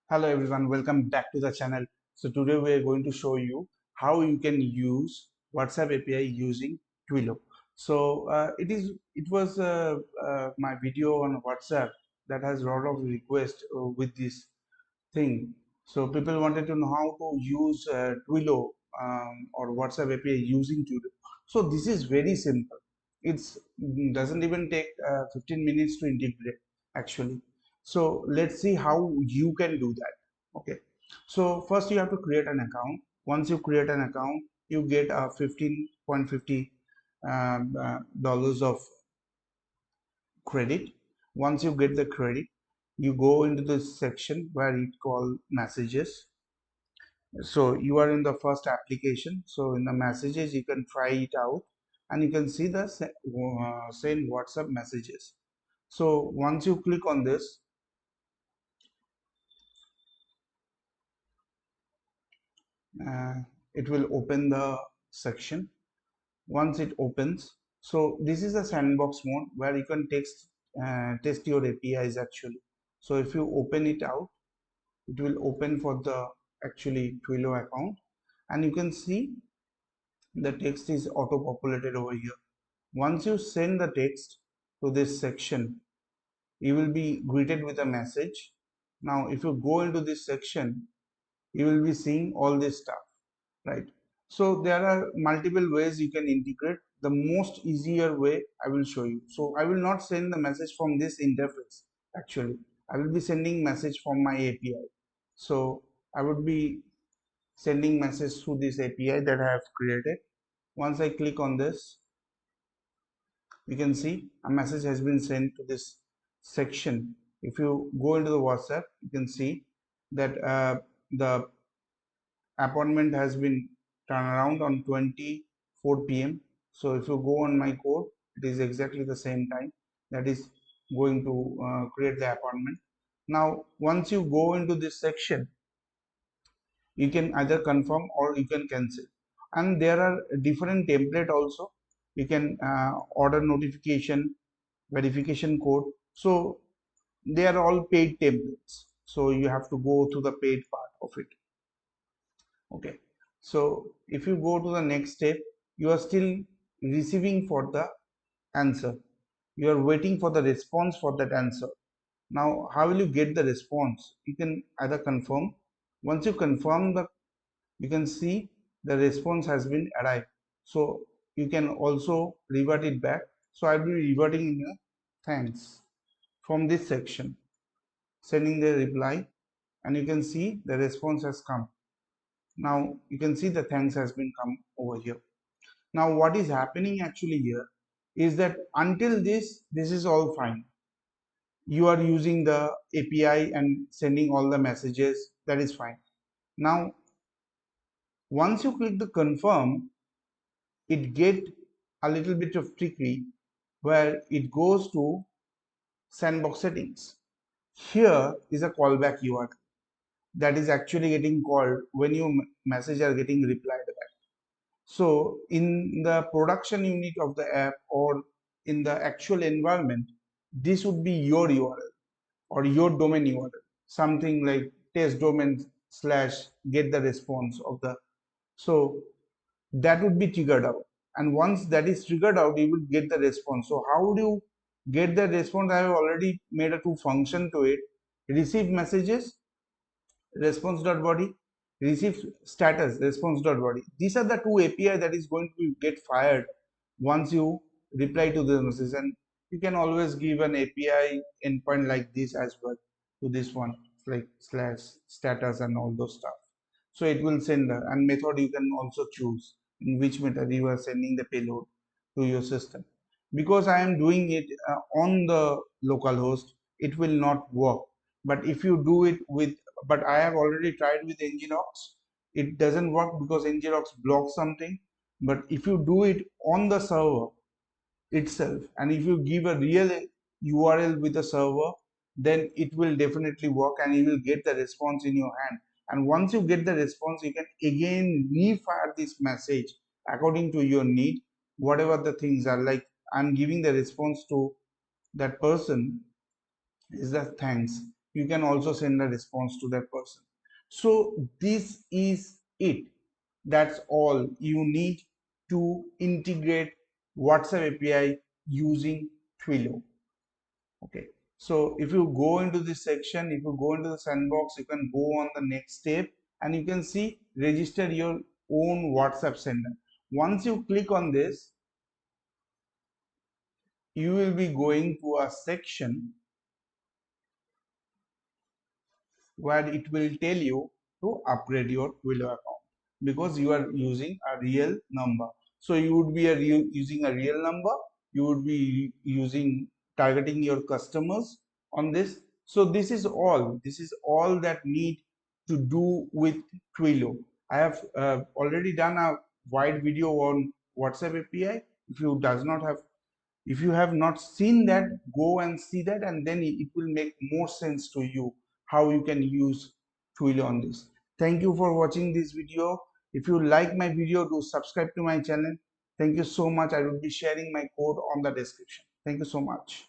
Hello everyone, welcome back to the channel. So today we are going to show you how you can use WhatsApp API using Twilio. So it was my video on WhatsApp that has a lot of requests with this thing. So people wanted to know how to use Twilio or WhatsApp API using Twilio. So this is very simple. It's doesn't even take 15 minutes to integrate actually. So let's see how you can do that. Okay. So first you have to create an account. Once you create an account, you get a 15.50 dollars of credit. Once you get the credit, you go into this section where it called messages. So you are in the first application. So in the messages, you can try it out and you can see the send WhatsApp messages. So once you click on this, uh, it will open the section. Once it opens, so this is a sandbox mode where you can test your APIs actually. So if you open it out, it will open for the actually Twilio account, and you can see the text is auto populated over here. Once you send the text to this section, you will be greeted with a message. Now if you go into this section, you will be seeing all this stuff, right? So there are multiple ways you can integrate. The most easier way I will show you. So I will not send the message from this interface actually. I will be sending message from my API. So I would be sending message through this API that I have created. Once I click on this, you can see a message has been sent to this section. If you go into the WhatsApp, you can see that the appointment has been turned around on 24 p.m. So if you go on my code, it is exactly the same time that is going to create the appointment. Now once you go into this section, you can either confirm or you can cancel, and there are different template also. You can order notification, verification code. So they are all paid templates, so you have to go to the paid part of it. Okay, so if you go to the next step, you are still receiving for the answer. You are waiting for the response for that answer. Now how will you get the response? You can either confirm. Once you confirm, the you can see the response has been arrived. So you can also revert it back. So I'll be reverting in a thanks from this section, sending the reply, and you can see the response has come. Now you can see the thanks has been come over here. Now what is happening actually here is that until this is all fine. You are using the API and sending all the messages, that is fine. Now once you click the confirm, it get a little bit of tricky where it goes to sandbox settings. Here is a callback URL that is actually getting called when your message are getting replied back. So in the production unit of the app or in the actual environment, this would be your URL or your domain URL, something like test domain slash get the response of the. So that would be triggered out, and once that is triggered out, you will get the response. So how do you get the response? I have already made a two function to it: receive messages response.body, receive status response.body. These are the two API that is going to get fired once you reply to the message. And you can always give an API endpoint like this as well to this one, like slash status and all those stuff. So it will send the, and method you can also choose in which method you are sending the payload to your system. Because I am doing it on the local host, it will not work. But if you do it with, but I have already tried with Nginx, it doesn't work because Nginx blocks something. But if you do it on the server itself, and if you give a real URL with a server, then it will definitely work and you will get the response in your hand. And once you get the response, you can again refire this message according to your need, whatever the things are. Like I'm giving the response to that person is the thanks. you can also send a response to that person. So this is it. That's all you need to integrate WhatsApp API using Twilio. Okay, so if you go into this section, if you go into the sandbox, you can go on the next step and you can see register your own WhatsApp sender. Once you click on this, you will be going to a section where it will tell you to upgrade your Twilio account because you are using a real number. So you would be using a real number, you would be using targeting your customers on this. So this is all that need to do with Twilio. I have already done a wide video on WhatsApp API. If you have not seen that, go and see that, and then it will make more sense to you how you can use Twilio on this. Thank you for watching this video. If you like my video, do subscribe to my channel. Thank you so much. I will be sharing my code on the description. Thank you so much.